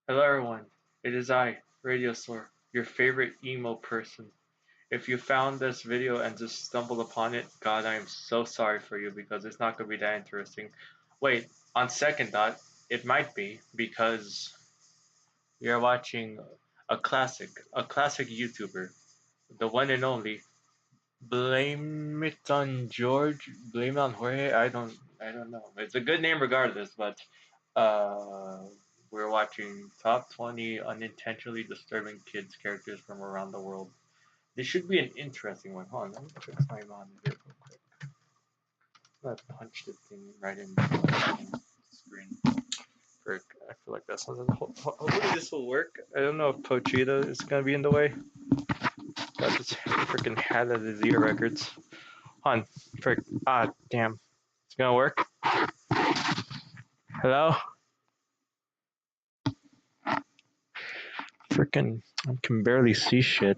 Hello everyone, it is I, Radiosaur, your favorite emo person. If you found this video and just stumbled upon it, God, I am so sorry for you because it's not going to be that interesting. Wait, on second thought, it might be because you're watching a classic YouTuber, the one and only, Blame It on George, Blame It on Jorge, I don't know. It's a good name regardless, but uh, we're watching top 20 unintentionally disturbing kids characters from around the world. This should be an interesting one. Hold on, let me fix my monitor real quick. I'm gonna punch this thing right in the screen. Frick, I feel like that's not. Hopefully this will work. I don't know if Pochita is gonna be in the way. Got this freaking hat of the Zero Records. Hold on, frick. Ah, damn. It's gonna work. Hello? Freaking, I can barely see shit.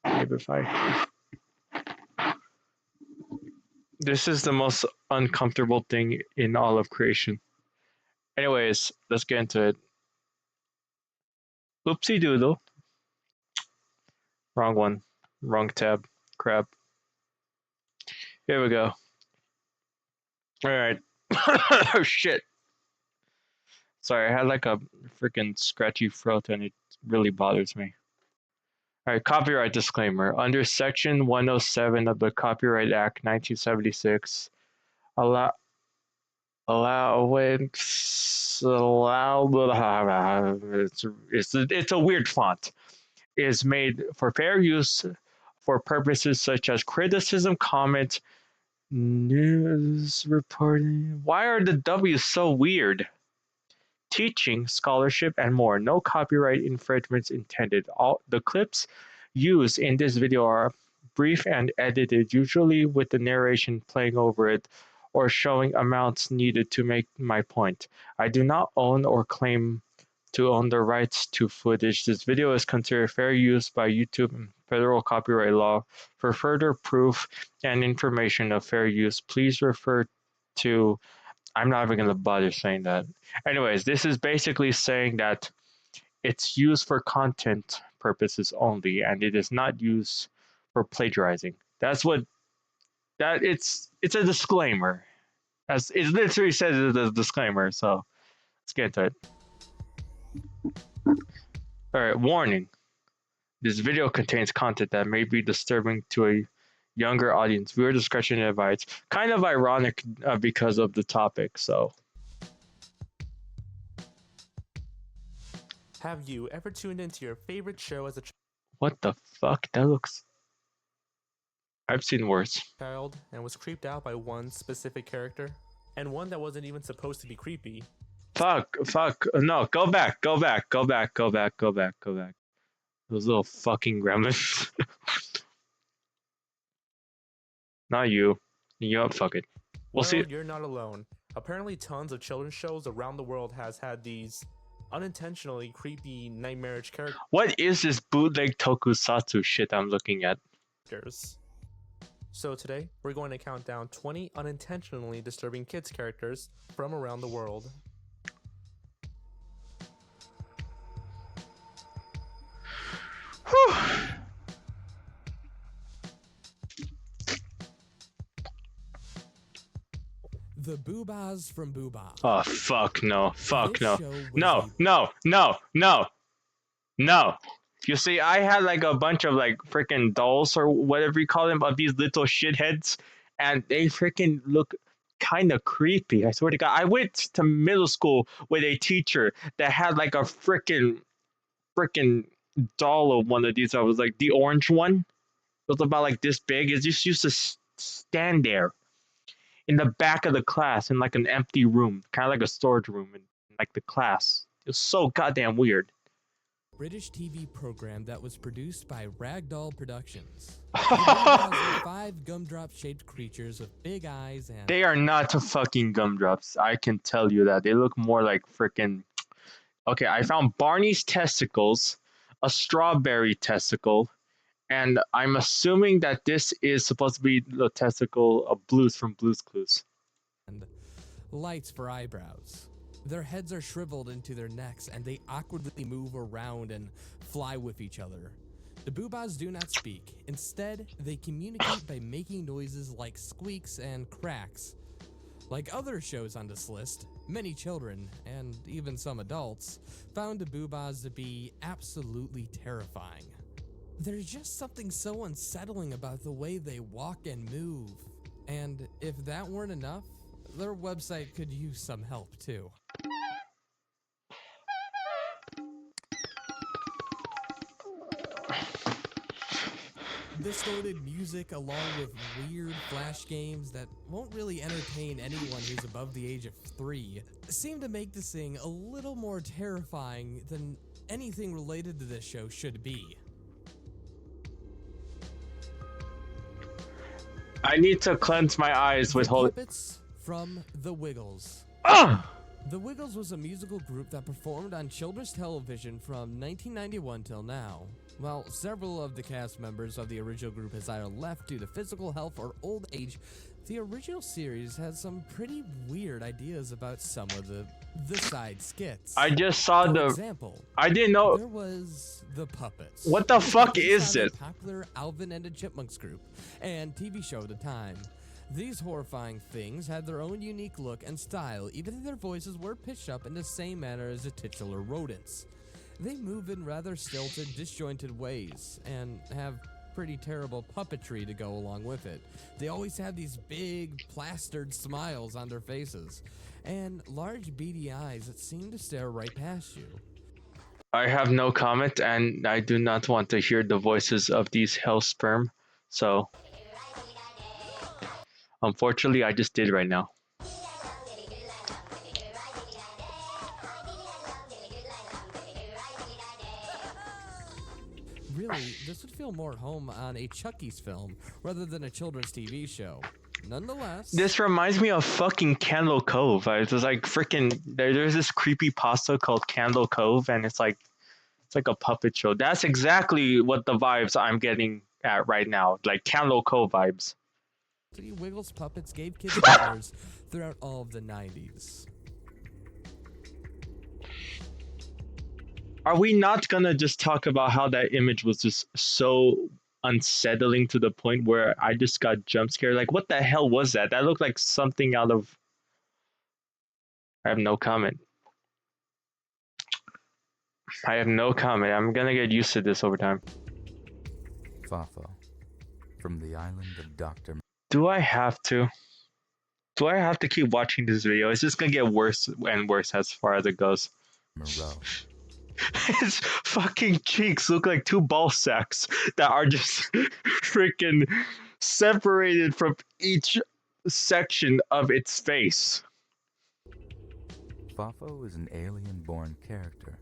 Maybe if I. This is the most uncomfortable thing in all of creation. Anyways, let's get into it. Oopsie doodle. Wrong one. Wrong tab. Crap. Here we go. Alright. Oh shit. Sorry, I had like a freaking scratchy throat and it really bothers me. Alright, copyright disclaimer. Under Section 107 of the Copyright Act 1976, allow allowance allow it's a weird font is made for fair use for purposes such as criticism, comment, news reporting. Why are the W's so weird? Teaching, scholarship, and more. No copyright infringements intended. All the clips used in this video are brief and edited, usually with the narration playing over it or showing amounts needed to make my point. I do not own or claim to own the rights to footage. This video is considered fair use by YouTube and federal copyright law. For further proof and information of fair use, please refer to. I'm not even going to bother saying that. Anyways, this is basically saying that it's used for content purposes only, and it is not used for plagiarizing. That's what that it's a disclaimer. As it literally says it's a disclaimer, so let's get into it. Alright, warning. This video contains content that may be disturbing to a younger audience. Viewer discretion advised. Kind of ironic because of the topic, so. Have you ever tuned into your favorite show as a What the fuck? That looks. I've seen worse. child and was creeped out by one specific character? And one that wasn't even supposed to be creepy. Fuck. No, go back. Those little fucking gremlins. Not you. You fuck it. We'll see. You're not alone. Apparently tons of children's shows around the world has had these unintentionally creepy nightmarish What is this bootleg tokusatsu shit I'm looking at? characters. So today, we're going to count down 20 unintentionally disturbing kids characters from around the world. Whew. The Boohbahs from Boohbahs. Oh, fuck no. Fuck This no. show was No, no, no, no, no. You see, I had like a bunch of like freaking dolls or whatever you call them of these little shitheads, and they freaking look kind of creepy. I swear to God. I went to middle school with a teacher that had like a freaking doll of one of these. I was like the orange one. It was about like this big. It just used to stand there in the back of the class in like an empty room, kind of like a storage room in like the class. It was so goddamn weird. British TV program that was produced by Ragdoll Productions. The Boohbahs were 5 gumdrop-shaped creatures with big eyes and... They are not fucking gumdrops. I can tell you that. They look more like freaking. Okay, I found Barney's testicles, a strawberry testicle, and I'm assuming that this is supposed to be the testicle of Blues from Blue's Clues. and lights for eyebrows. Their heads are shriveled into their necks and they awkwardly move around and fly with each other. The Boohbahs do not speak. Instead, they communicate by making noises like squeaks and cracks. Like other shows on this list, many children, and even some adults, found the Boohbahs to be absolutely terrifying. There's just something so unsettling about the way they walk and move. And if that weren't enough, their website could use some help too. Distorted music along with weird flash games that won't really entertain anyone who's above the age of 3 seem to make this thing a little more terrifying than anything related to this show should be. I need to cleanse my eyes with holy. Puppets from The Wiggles. The Wiggles was a musical group that performed on children's television from 1991 till now. While several of the cast members of the original group has either left due to physical health or old age, the original series had some pretty weird ideas about some of the side skits. I just saw For the. example, I didn't know. there was the Puppets. What the fuck Based is on this? the popular Alvin and the Chipmunks group and TV show at the time. These horrifying things had their own unique look and style, even though their voices were pitched up in the same manner as the titular rodents. They move in rather stilted, disjointed ways, and have pretty terrible puppetry to go along with it. They always have these big, plastered smiles on their faces, and large beady eyes that seem to stare right past you. I have no comment, and I do not want to hear the voices of these hell sperm. So, unfortunately, I just did right now. Really, this would feel more at home on a Chucky's film rather than a children's TV show. Nonetheless, This reminds me of fucking Candle Cove. It was like freaking. There's this creepy pasta called Candle Cove, and it's like a puppet show. That's exactly what the vibes I'm getting at right now, like Candle Cove vibes. the Wiggles puppets gave kids nightmares throughout all of the 90s. Are we not gonna just talk about how that image was just so unsettling to the point where I just got jump scared? Like, what the hell was that? That looked like something out of. I have no comment. I have no comment. I'm gonna get used to this over time. Fofão, from the island of Dr. Do I have to? Do I have to keep watching this video? It's just gonna get worse and worse as far as it goes. Moreau. His fucking cheeks look like two ball sacks that are just freaking separated from each section of its face. Fofão is an alien-born character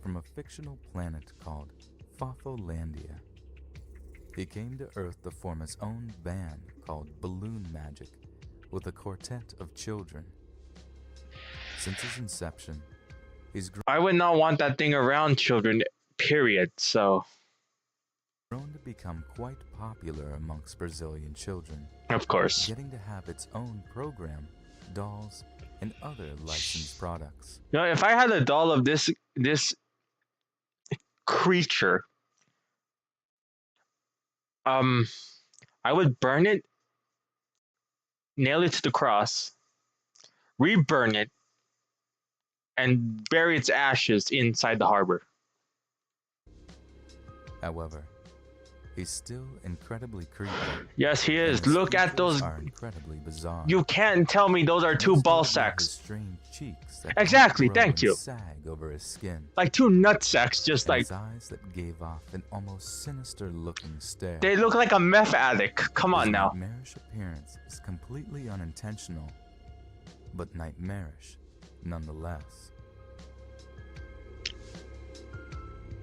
from a fictional planet called Fofolandia. He came to Earth to form his own band called Balloon Magic with a quartet of children. Since his inception, he's I would not want that thing around children, period. So, grown to become quite popular amongst Brazilian children, of course. getting to have its own program, dolls, and other licensed products. You know, if I had a doll of this creature, I would burn it, nail it to the cross, reburn it, and bury its ashes inside the harbor. However, he's still incredibly creepy. Yes, he and is. his Look at features those. are incredibly bizarre. You can't tell me those are two Most ball notably sacks. his strange cheeks that Exactly, grow thank and you. Sag over his skin. Like two nut sacks, just And like. his eyes that gave off an almost sinister-looking stare. They look like a meth addict. Come on His now. nightmarish appearance is completely unintentional, but nightmarish nonetheless.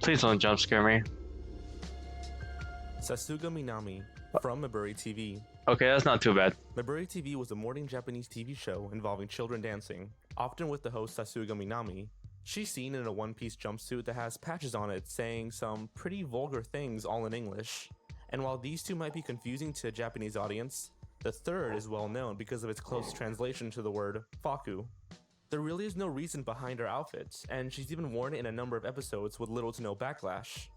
Please don't jump scare me. Suga Minami from Miburi TV. Okay, that's not too bad. Miburi TV was a morning Japanese TV show involving children dancing, often with the host Suga Minami. She's seen in a one-piece jumpsuit that has patches on it saying some pretty vulgar things all in English. And while these two might be confusing to a Japanese audience, the third is well known because of its close translation to the word faku. There really is no reason behind her outfits, and she's even worn it in a number of episodes with little to no backlash.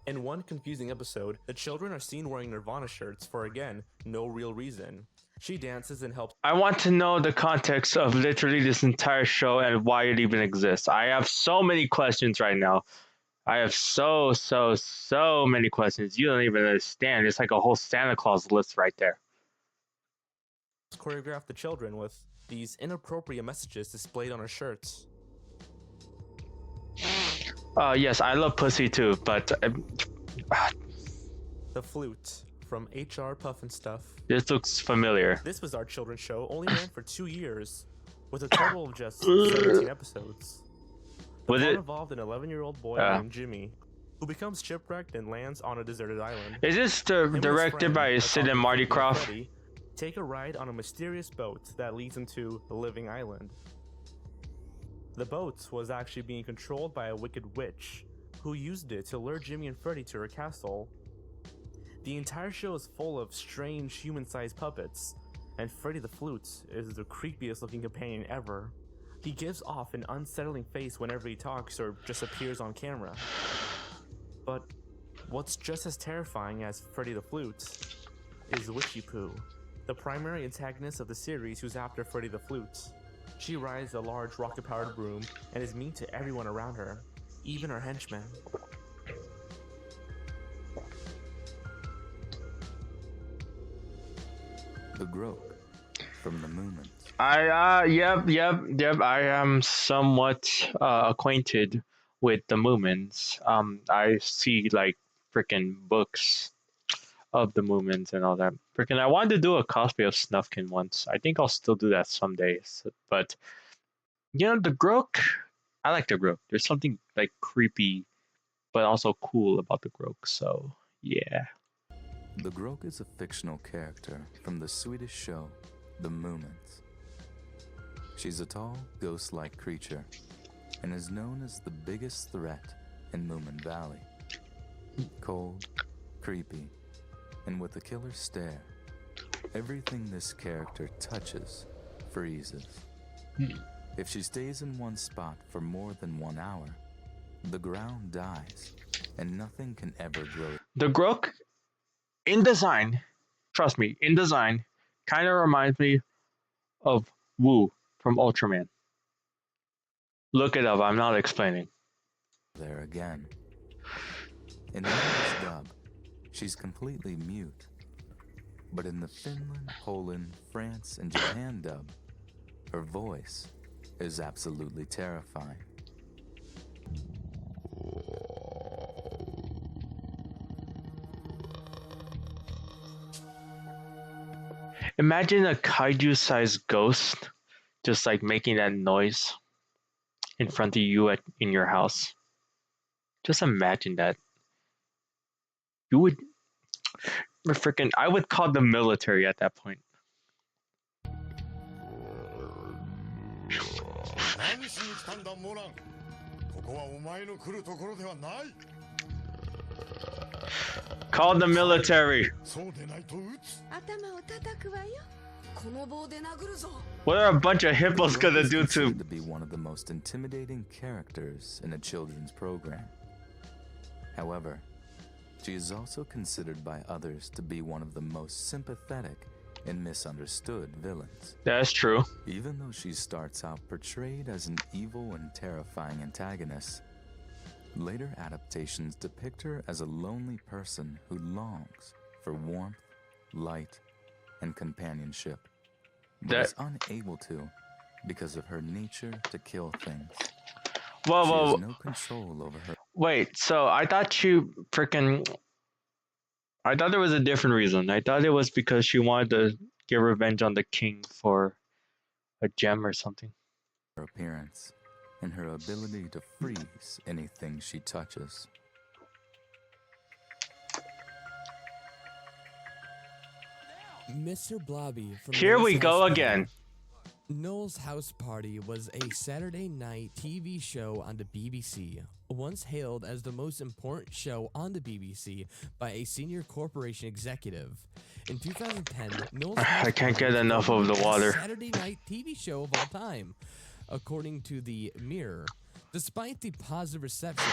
In one confusing episode, the children are seen wearing Nirvana shirts for, again, no real reason. She dances and helps. I want to know the context of literally this entire show and why it even exists. I have so many questions right now. I have so many questions. You don't even understand. It's like a whole Santa Claus list right there. Choreograph the children with these inappropriate messages displayed on her shirts. Yes, I love pussy too, but The Flute from HR Puff and Stuff. this looks familiar. This bizarre children's show only ran for 2 years, with a total of just 17 episodes. The Was plot it? involved an 11-year-old boy named Jimmy, who becomes shipwrecked and lands on a deserted island. Is this Him and his directed friend, by a Sid and comic Marty book Croft? Freddy, take a ride on a mysterious boat that leads them to the living island. The boat was actually being controlled by a wicked witch, who used it to lure Jimmy and Freddy to her castle. The entire show is full of strange human-sized puppets, and Freddy the Flute is the creepiest looking companion ever. He gives off an unsettling face whenever he talks or just appears on camera. But what's just as terrifying as Freddy the Flute is Witchy Poo, the primary antagonist of the series who's after Freddy the Flute. She rides a large rocket-powered broom and is mean to everyone around her, even her henchmen. The Groke from the Mummenschanz. Yep. I am somewhat acquainted with the Mummenschanz. I see like freaking books of the Mummenschanz and all that. Freaking, I wanted to do a cosplay of Snufkin once. I think I'll still do that someday. But you know, the Groke, I like the Groke. There's something like creepy, but also cool about the Groke. So yeah. The Groke is a fictional character from the Swedish show The Mummenschanz. She's a tall, ghost-like creature and is known as the biggest threat in Moomin Valley. Cold, creepy, and with a killer stare, everything this character touches freezes. If she stays in one spot for more than 1 hour, the ground dies and nothing can ever grow. The Groke, in design, trust me, in design, kind of reminds me of Wu from Ultraman. Look it up, I'm not explaining. There again. In English dub, she's completely mute. But in the Finland, Poland, France, and Japan dub, her voice is absolutely terrifying. Imagine a kaiju-sized ghost just like making that noise in front of you in your house. Just imagine that. You would freaking, I would call the military at that point. Call the military. What are a bunch of hippos gonna do to? To be one of the most intimidating characters in a children's program. However, she is also considered by others to be one of the most sympathetic and misunderstood villains. That's true. Even though she starts out portrayed as an evil and terrifying antagonist, later adaptations depict her as a lonely person who longs for warmth, light, and companionship, but is unable to because of her nature to kill things. She has no control over her. Wait, so I thought there was a different reason. I thought it was because she wanted to get revenge on the king for a gem or something. Her appearance and her ability to freeze anything she touches. Mr. Blobby from Here we Noel's go House again. Party. Noel's House Party was a Saturday night TV show on the BBC, once hailed as the most important show on the BBC by a senior corporation executive. In 2010, Noel's House I can't Party get was enough voted of the the best water. Saturday night TV show of all time. according to the Mirror. Despite the positive reception,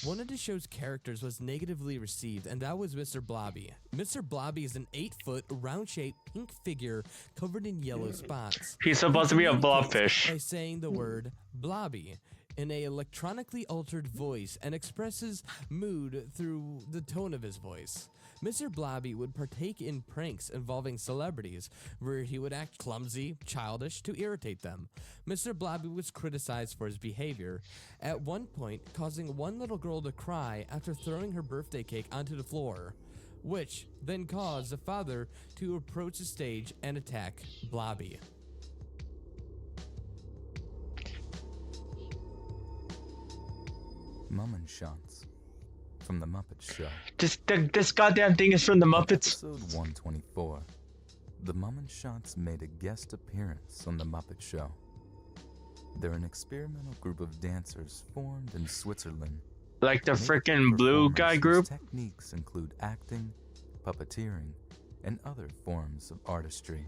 one of the show's characters was negatively received, and that was Mr. Blobby. Mr. Blobby is an 8-foot, round-shaped pink figure covered in yellow spots. He's supposed to be a blobfish. By saying the word Blobby in a electronically altered voice and expresses mood through the tone of his voice. Mr. Blobby would partake in pranks involving celebrities, where he would act clumsy, childish to irritate them. Mr. Blobby was criticized for his behavior, at one point causing one little girl to cry after throwing her birthday cake onto the floor, which then caused the father to approach the stage and attack Blobby. Mummenschanz from The Muppet Show. This goddamn thing is from the Muppets. Episode 124. The Mummenschanz made a guest appearance on The Muppet Show. They're an experimental group of dancers formed in Switzerland. Like the frickin' blue guy group? Techniques include acting, puppeteering, and other forms of artistry.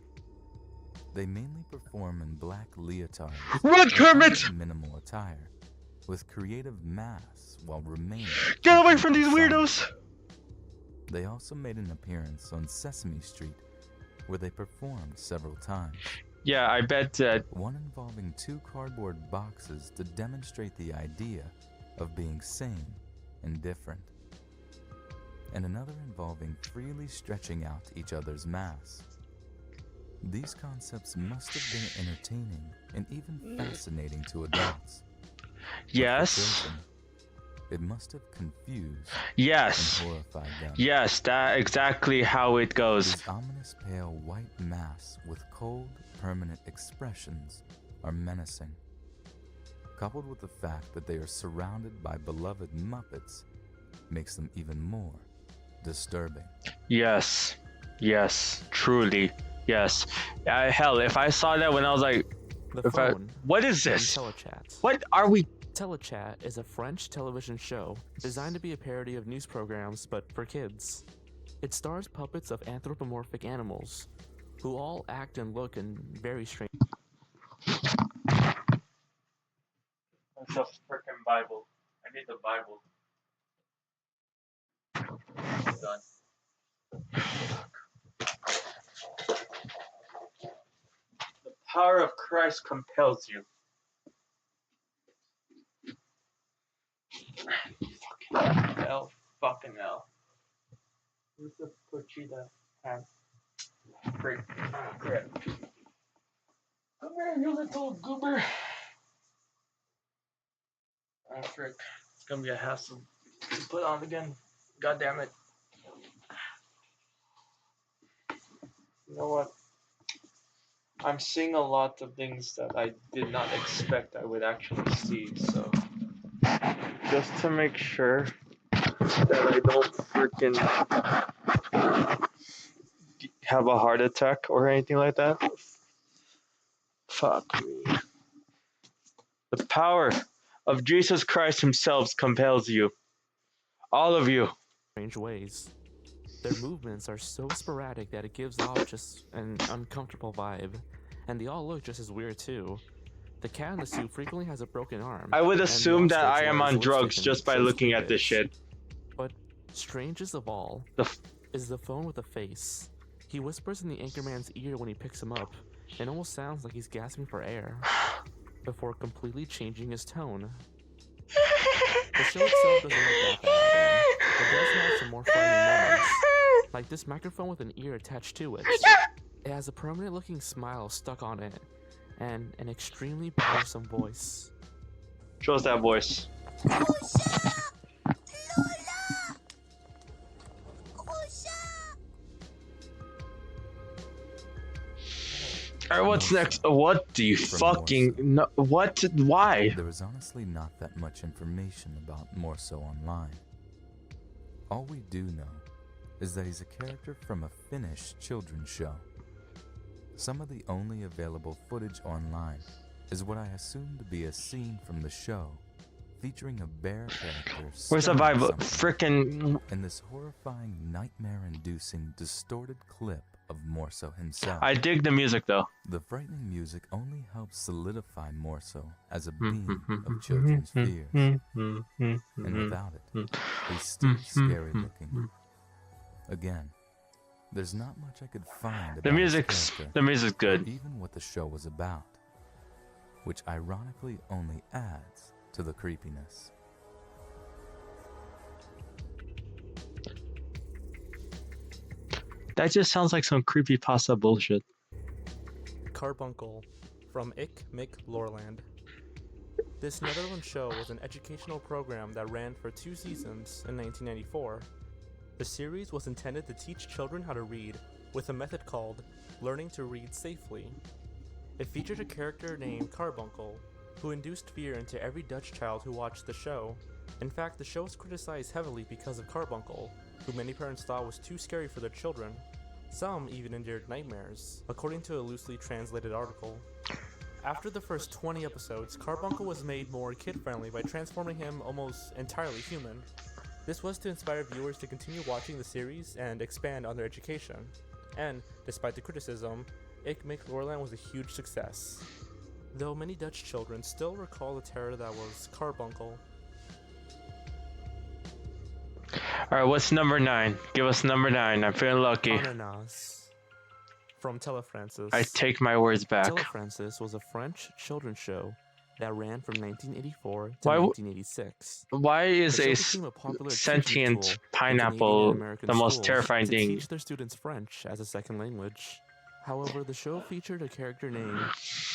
They mainly perform in black leotards. Run, Kermit! Minimal attire, with creative mass while remaining. Get away from these weirdos! They also made an appearance on Sesame Street, where they performed several times. Yeah, I bet that. One involving 2 cardboard boxes to demonstrate the idea of being sane and different, and another involving freely stretching out each other's mass. These concepts must have been entertaining and even fascinating to adults. Yes. Children, it must have confused Yes. and horrified them. Yes, that's exactly how it goes. These ominous pale white masks with cold, permanent expressions are menacing. Coupled with the fact that they are surrounded by beloved Muppets makes them even more disturbing. Yes. Yes. Truly. Yes. Hell, if I saw that when I was like, The phone. what is and this? Téléchat. What are we? Téléchat is a French television show designed to be a parody of news programs, but for kids. It stars puppets of anthropomorphic animals, who all act and look in very strange. It's a freaking Bible. I need the Bible. Done. The power of Christ compels you. Fucking hell. Fucking hell. Where's the Pochita hand? Frick. Crap. Come here, you little goober. Oh, frick. It's gonna be a hassle to put on again. God damn it. You know what? I'm seeing a lot of things that I did not expect I would actually see, so just to make sure that I don't freaking have a heart attack or anything like that. Fuck me. The power of Jesus Christ himself compels you. All of you. strange ways. Their movements are so sporadic that it gives off just an uncomfortable vibe, and they all look just as weird too. The cat in the suit frequently has a broken arm. I would and assume that Monster's I am wears on lipstick drugs and just by shows looking at this bits. shit. But strangest of all is the phone with a face. He whispers in the anchorman's ear when he picks him up, and almost sounds like he's gasping for air, before completely changing his tone. The show itself doesn't look that bad, but does have some more funny moments, like this microphone with an ear attached to it. It has a permanent looking smile stuck on it, and an extremely bothersome voice. Show us that voice. Alright, what's next? What do you From fucking Morso. no? What? Why? There is honestly not that much information about Morso online. All we do know is that he's a character from a Finnish children's show. Some of the only available footage online is what I assume to be a scene from the show, featuring a bear character. Where's the stirring Bible? something Frickin' in this horrifying, nightmare-inducing, distorted clip of Morso himself. I dig the music though. The frightening music only helps solidify Morso as a being of children's fears. And without it, he's still scary looking. Again, there's not much I could find about The music's good. or even what the show was about, which ironically only adds to the creepiness. That just sounds like some creepypasta bullshit. Carbuncle from Ik Mik Lorland. This Netherlands show was an educational program that ran for 2 seasons in 1994. The series was intended to teach children how to read with a method called learning to read safely. It featured a character named Carbuncle, who induced fear into every Dutch child who watched the show. In fact, the show was criticized heavily because of Carbuncle, who many parents thought was too scary for their children. Some even endured nightmares, according to a loosely translated article. After the first 20 episodes, Carbuncle was made more kid-friendly by transforming him almost entirely human. This was to inspire viewers to continue watching the series and expand on their education. And, despite the criticism, Ik Mik Lorland was a huge success. Though many Dutch children still recall the terror that was Carbuncle. Alright, what's number 9? Give us number 9. I'm feeling lucky. Ananas from Téléchat. I take my words back. Téléchat was a French children's show that ran from 1984 to Why 1986. Why is The a show became a popular tribute sentient tool in pineapple Canadian American the most schools terrifying to thing? teach their students French as a second language. However, the show featured a character named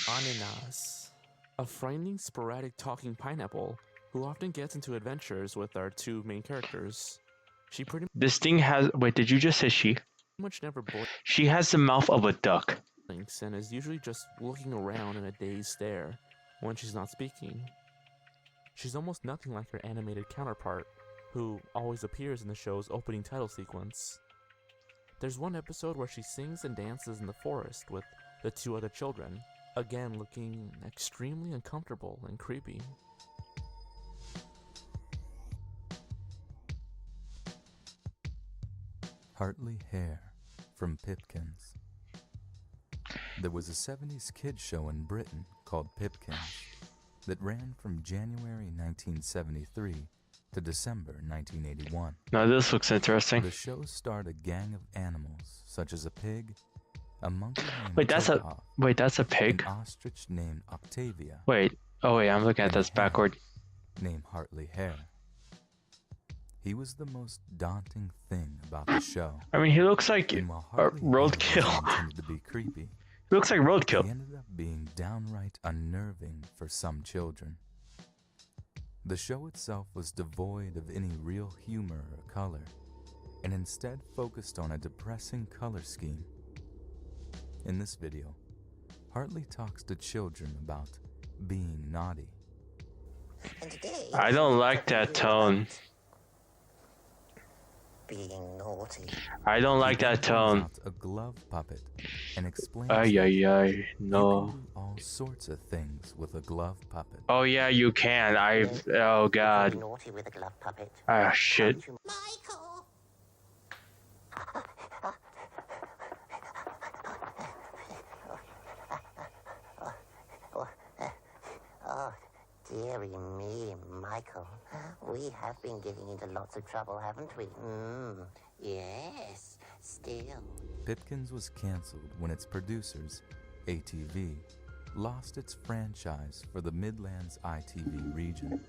Ananas, a frightening, sporadic talking pineapple who often gets into adventures with our 2 main characters. She pretty This thing has. Wait, did you just say she? much never She has the mouth of a duck. blinks and is usually just looking around in a dazed stare when she's not speaking. She's almost nothing like her animated counterpart, who always appears in the show's opening title sequence. There's one episode where she sings and dances in the forest with the 2 other children, again looking extremely uncomfortable and creepy. Hartley Hare from Pipkins. There was a 70s kids show in Britain called Pipkins that ran from January 1973 to December 1981. Now this looks interesting. The show starred a gang of animals such as a pig, a monkey named Wait, that's a an pig? ostrich named Octavia, Wait. Oh wait, I'm looking at this backward. named Hartley Hare. He was the most daunting thing about the show. I mean, he looks like And while Hartley Hare roadkill. wasn't intended to be creepy, He looks like he roadkill. ended up being downright unnerving for some children. The show itself was devoid of any real humor or color, and instead focused on a depressing color scheme. In this video, Hartley talks to children about being naughty. I don't like that tone. Being naughty. I don't like He then that pulls tone. out a glove puppet and explains Ay that ay ay. you No. can do all sorts of things with a glove puppet. Oh yeah, you can. Oh god. Naughty with a glove puppet. Ah shit. Michael! Oh, dearie me, Michael. We have been getting into lots of trouble, haven't we? Yes, still. Pipkins was cancelled when its producers, ATV, lost its franchise for the Midlands ITV region.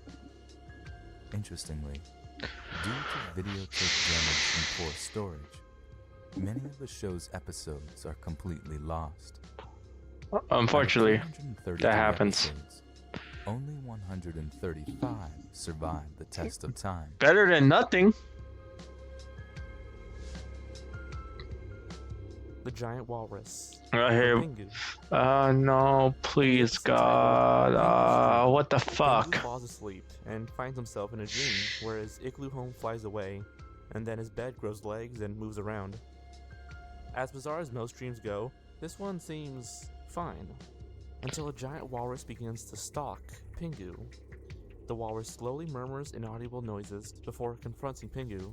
Interestingly, due to videotape damage and poor storage, many of the show's episodes are completely lost. Unfortunately, Out of 232 that happens. episodes, only 135 survived the test of time. Better than nothing. The giant walrus. Here. Pingu. No, please, God. What the fuck? Pingu falls asleep and finds himself in a dream where his igloo home flies away, and then his bed grows legs and moves around. As bizarre as most dreams go, this one seems fine, until a giant walrus begins to stalk Pingu. The walrus slowly murmurs inaudible noises before confronting Pingu.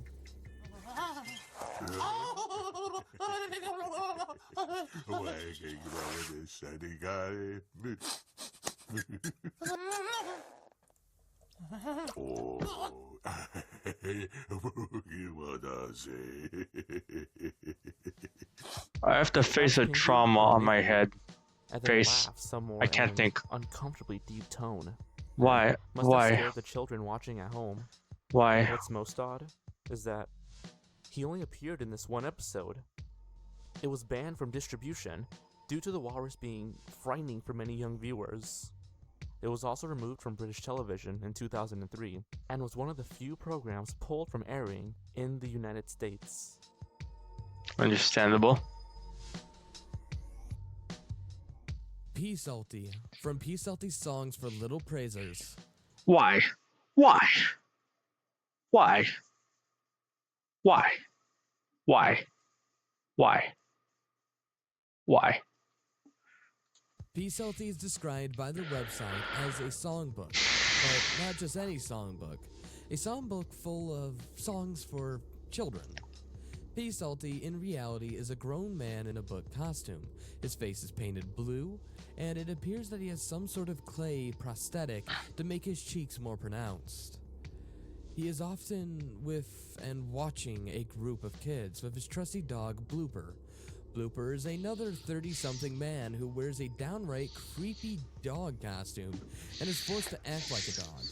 I have to face a trauma on my head. And then Face. laugh some more I can't in an think. uncomfortably deep tone. Why? Must have Why? scared the children watching at home. Why? What's most odd is that he only appeared in this one episode. It was banned from distribution due to the walrus being frightening for many young viewers. It was also removed from British television in 2003 and was one of the few programs pulled from airing in the United States. Understandable. Psalty from Psalty's Songs for Little Praisers. Why? Why? Why? Why? Why? Why? Why? Psalty is described by the website as a songbook, but not just any songbook. A songbook full of songs for children. Psalty, in reality, is a grown man in a book costume. His face is painted blue, and it appears that he has some sort of clay prosthetic to make his cheeks more pronounced. He is often with and watching a group of kids with his trusty dog, Blooper. Blooper is another 30-something man who wears a downright creepy dog costume and is forced to act like a dog.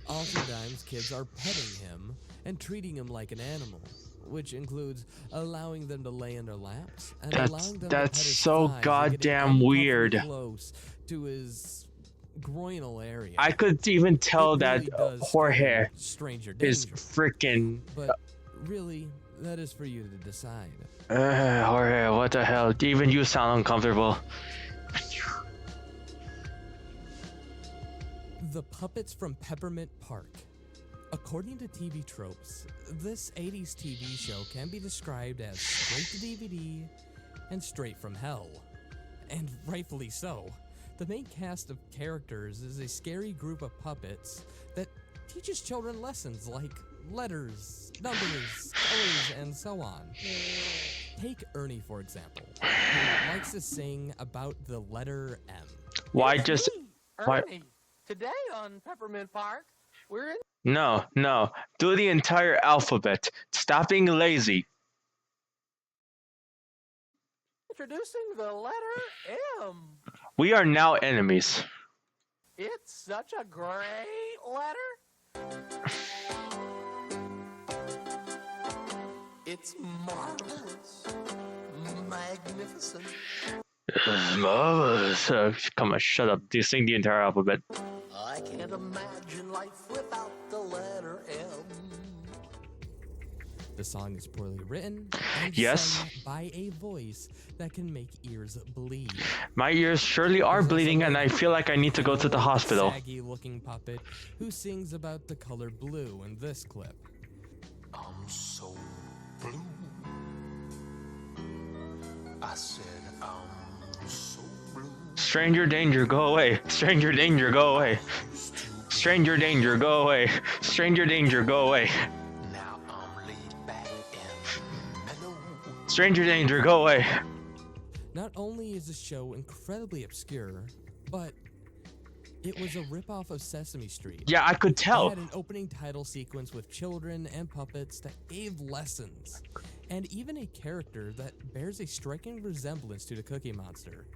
Oftentimes, kids are petting him and treating him like an animal, which includes allowing them to lay in their laps and allowing them to pet his so thighs and goddamn getting weird. close to his groinal area. I could even tell It really that does Jorge stranger is danger. freaking. But really, that is for you to decide. Jorge, what the hell? Even you sound uncomfortable. The Puppets from Peppermint Park. According to TV tropes, this 80s TV show can be described as straight to DVD and straight from hell. And rightfully so. The main cast of characters is a scary group of puppets that teaches children lessons like letters, numbers, colors, and so on. Take Ernie, for example, who likes to sing about the letter M. Why It's just? me, Why? Ernie. Today on Peppermint Park, we're No, no. Do the entire alphabet. Stop being lazy. introducing the letter M. We are now enemies. It's such a great letter. It's marvelous, magnificent. Marvelous. Come on, shut up. Do sing the entire alphabet. I can't imagine life without the letter M. The song is poorly written and Yes. sung by a voice that can make ears bleed. My ears surely are bleeding, and I feel like I need to go to the hospital. Saggy-looking puppet who sings about the color blue in this clip. I'm so blue. I said I'm so blue. Stranger danger, go away. Stranger danger, go away. Stranger danger, go away. Stranger danger, go away. Now I'm laid back and mellow. Stranger danger, go away. Not only is the show incredibly obscure, but it was a ripoff of Sesame Street. Yeah, I could It tell. had an opening title sequence with children and puppets that gave lessons, and even a character that bears a striking resemblance to the Cookie Monster.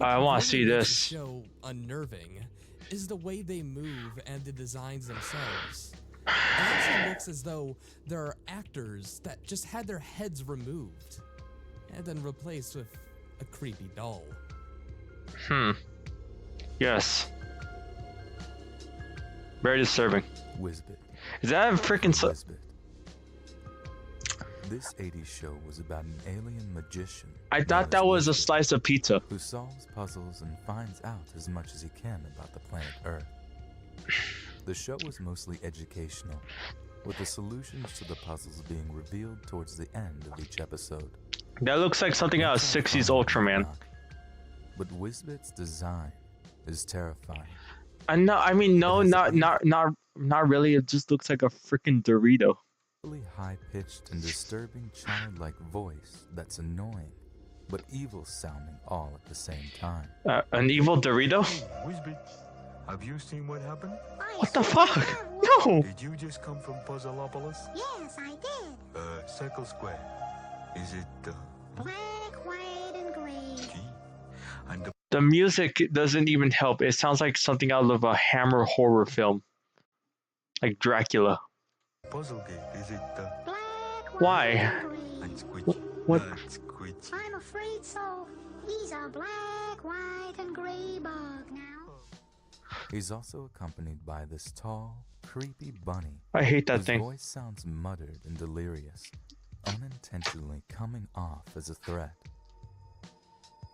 I What want to really see makes this. the show unnerving is the way they move and the designs themselves. It actually looks as though there are actors that just had their heads removed and then replaced with a creepy doll. Yes. Very disturbing. Wisbit. Is that a freaking Wisbit. This 80s show was about an alien magician. I known thought as that was a Wisbit, slice of pizza. who solves puzzles and finds out as much as he can about the planet Earth. The show was mostly educational, with the solutions to the puzzles being revealed towards the end of each episode. That looks like something out of It's all 60s fun and Ultraman. whatnot, but Wisbit's design is terrifying. No, I mean, no, It has not really. It just looks like a freaking Dorito. really high-pitched and disturbing childlike voice that's annoying, but evil-sounding all at the same time. An evil Dorito? Wisbit, have you seen what happened? What the fuck? No! Did you just come from Puzzleopolis? Yes, I did. Circle Square. Is it Black, white, and gray. key? And the The music doesn't even help. It sounds like something out of a Hammer horror film. Like Dracula. puzzle gate, is it Black, Why? and gray. and squidgy? What? Squidgy. I'm afraid so. He's a black, white, and gray bug now. He's also accompanied by this tall, creepy bunny I hate that whose thing. voice sounds muttered and delirious, unintentionally coming off as a threat.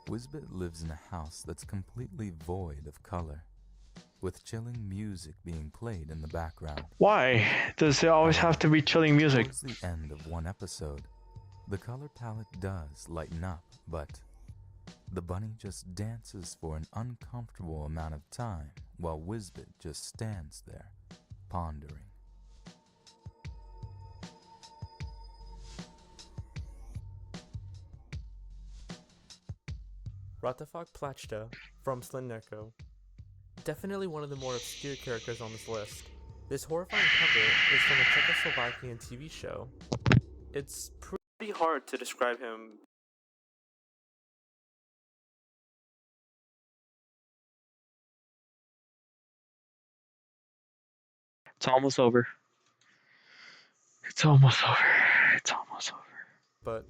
Wisbit lives in a house that's completely void of color, with chilling music being played in the background. Why does it always have to be chilling music? Towards the end of one episode, the color palette does lighten up, but the bunny just dances for an uncomfortable amount of time while Wisbit just stands there, pondering. Rataf Platcha from Slinnerko. Definitely one of the more obscure characters on this list. This horrifying puppet is from a Czechoslovakian TV show. It's pretty hard to describe him. It's almost over. It's almost over. It's almost over. But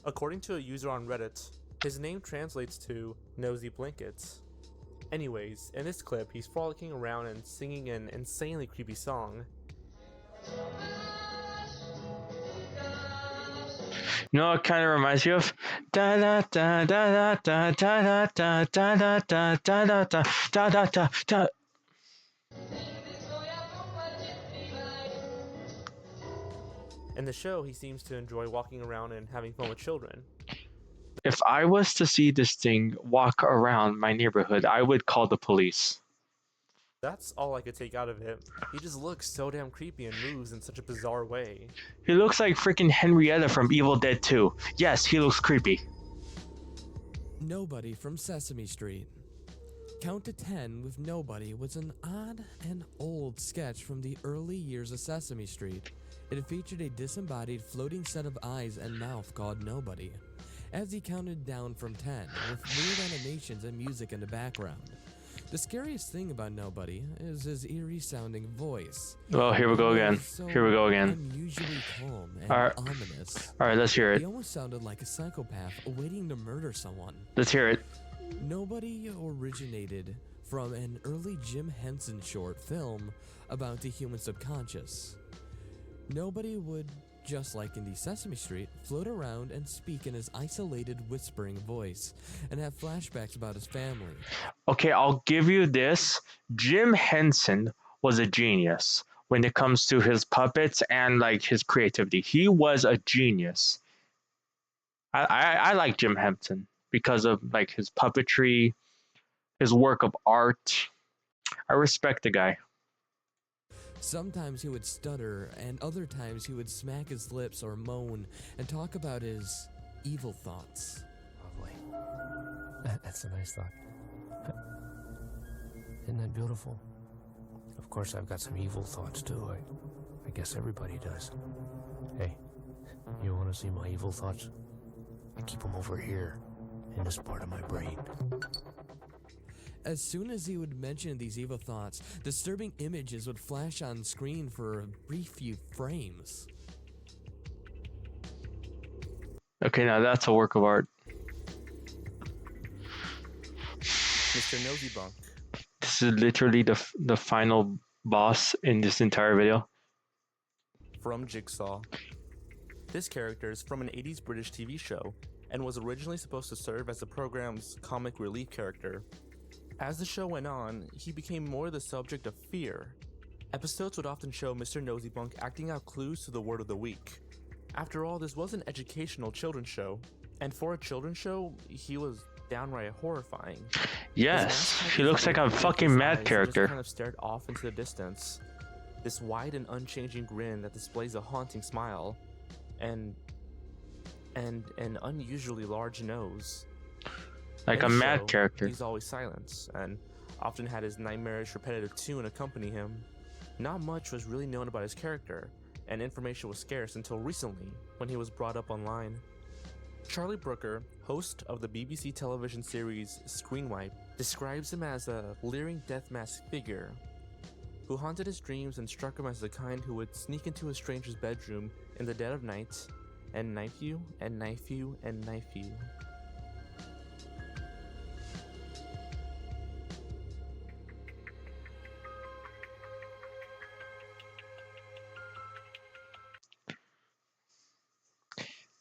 according to a user on Reddit, his name translates to Nosy Blankets. Anyways, in this clip, he's frolicking around and singing an insanely creepy song. You know what it kind of reminds you of? Da da da da da da da da da da da da da da da da da. In the show, he seems to enjoy walking around and having fun with children. If I was to see this thing walk around my neighborhood, I would call the police. That's all I could take out of it. He just looks so damn creepy and moves in such a bizarre way. He looks like freaking Henrietta from Evil Dead 2. Yes, he looks creepy. Nobody from Sesame Street. Count to 10 with Nobody was an odd and old sketch from the early years of Sesame Street. It featured a disembodied floating set of eyes and mouth called Nobody, as he counted down from 10, with weird animations and music in the background. The scariest thing about Nobody is his eerie sounding voice. Well, here we go again. So Here we go again. unusually calm and Alright. ominous. Alright, let's hear He it. almost sounded like a psychopath waiting to murder someone. Let's hear it. Nobody originated from an early Jim Henson short film about the human subconscious. Nobody would, just like in the Sesame Street, float around and speak in his isolated whispering voice and have flashbacks about his family. Okay, I'll give you this. Jim Henson was a genius when it comes to his puppets and like his creativity. He was a genius. I like Jim Henson because of like his puppetry, his work of art. I respect the guy. Sometimes he would stutter, and other times he would smack his lips or moan and talk about his evil thoughts. Lovely. That's a nice thought. Isn't that beautiful? Of course, I've got some evil thoughts too. I guess everybody does. Hey, you want to see my evil thoughts? I keep them over here, in this part of my brain. As soon as he would mention these evil thoughts, disturbing images would flash on screen for a brief few frames. Okay, now that's a work of art. Mr. Noseybonk. This is literally the final boss in this entire video. From Jigsaw. This character is from an 80s British TV show and was originally supposed to serve as the program's comic relief character. As the show went on, he became more the subject of fear. Episodes would often show Mr. Noseybonk acting out clues to the word of the week. After all, this was an educational children's show, and for a children's show, he was downright horrifying. Yes, he looks like a fucking mad character. Just kind of stared off into the distance. this wide and unchanging grin that displays a haunting smile, and an unusually large nose. Like In a the mad show, character. He's always silent, and often had his nightmarish repetitive tune accompany him. Not much was really known about his character, and information was scarce until recently, when he was brought up online. Charlie Brooker, host of the BBC television series Screenwipe, describes him as a leering death mask figure who haunted his dreams and struck him as the kind who would sneak into a stranger's bedroom in the dead of night and knife you and knife you and knife you.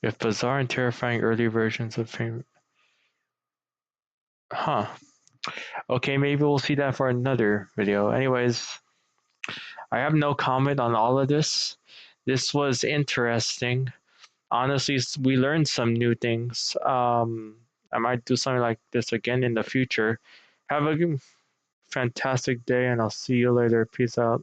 If bizarre and terrifying early versions of fame. Huh. Okay, maybe we'll see that for another video. Anyways, I have no comment on all of this. This was interesting. Honestly, we learned some new things. I might do something like this again in the future. Have a fantastic day, and I'll see you later. Peace out.